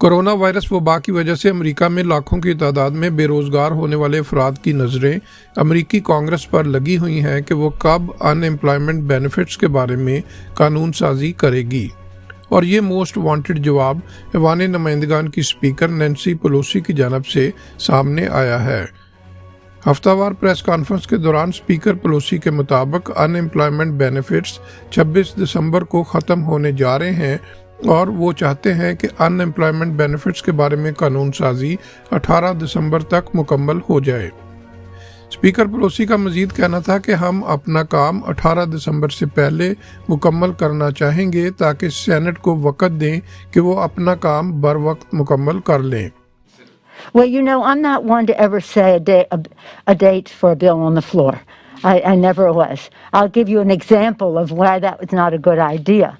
Corona virus वबा की वजह से अमेरिका में लाखों की तादाद में बेरोजगार होने वाले अफराद की नज़रें अमेरिकी कांग्रेस पर लगी हुई हैं कि वो कब अनएम्प्लॉयमेंट बेनिफिट्स के बारे में कानून साजी करेगी। और ये मोस्ट वांटेड जवाब ऐवान नुमाइंदगान की स्पीकर नैन्सी पेलोसी की जानब से सामने आया है। हफ्तावार प्रेस कॉन्फ्रेंस के दौरान स्पीकर पेलोसी के मुताबिक अनएम्प्लॉयमेंट बेनिफिट्स 26 दिसंबर को ख़त्म होने जा रहे हैं और वो चाहते हैं कि अनएम्प्लॉयमेंट बेनिफिट्स के बारे में कानून साजी 18 दिसंबर तक मुकम्मल हो जाए। स्पीकर पेलोसी का मजीद कहना था कि हम अपना काम 18 दिसंबर से पहले मुकम्मल करना चाहेंगे ताकि सेनेट को वक्त दें कि वो अपना काम बर वक्त मुकम्मल कर लें। Well, you know, I'm not one to ever say a date for a bill on the floor. I never was. I'll give you an example of why that was not a good idea.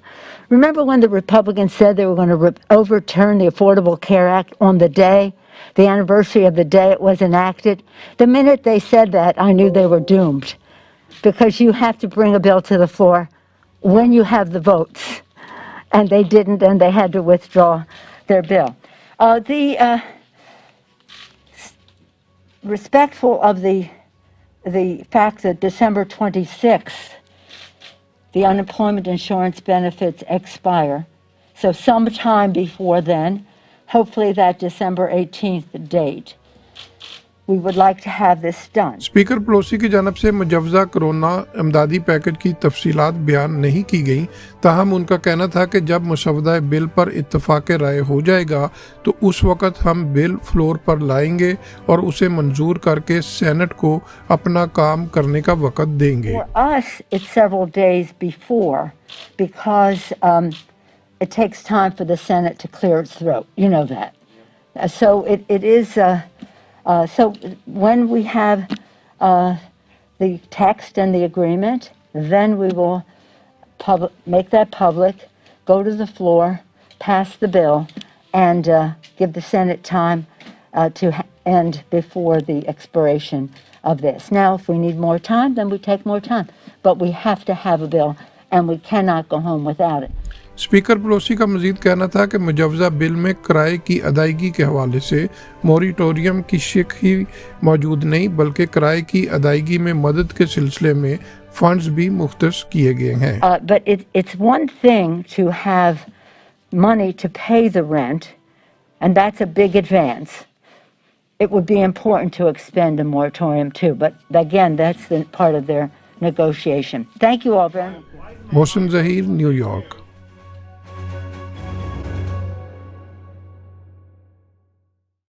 Remember when the Republicans said they were going to overturn the Affordable Care Act on the day, the anniversary of the day it was enacted? The minute they said that, I knew they were doomed, because you have to bring a bill to the floor when you have the votes. And they didn't, and they had to withdraw their bill. Respectful of the fact that December 26th, the unemployment insurance benefits expire. So sometime before then, hopefully that December 18th date, we would like to have this done. Speaker Pelosi की जानब से मुजवजा corona इमदादी package की तफसीलात बयान नहीं की गई, ताहम उनका कहना था कि जब मुसवदा बिल पर इत्तफाक राय हो जाएगा तो उस वक्त हम बिल फ्लोर पर लाएंगे और उसे मंजूर करके सेनेट को अपना काम करने का वक्त देंगे। For us, it's several days before, because it takes time for the Senate to clear its throat. You know that. So it is... So when we have the text and the agreement, then we will make that public, go to the floor, pass the bill, and give the Senate time to end before the expiration of this. Now, if we need more time, then we take more time. But we have to have a bill, and we cannot go home without it. Speaker Pelosi का मजीद कहना था कि मुजवजा bill में किराए की अदायगी के हवाले से मोरिटोरियम की शिक ही मौजूद नहीं, बल्कि किराए की अदायगी में मदद के सिलसिले में फंड्स भी मुख्तस किए गए हैं। But it's one thing to have money to pay the rent, and that's a big advance. It would be important to expend a moratorium too, but again, that's the part of their negotiation. Thank you all very much. Mohsin Zaheer, New York.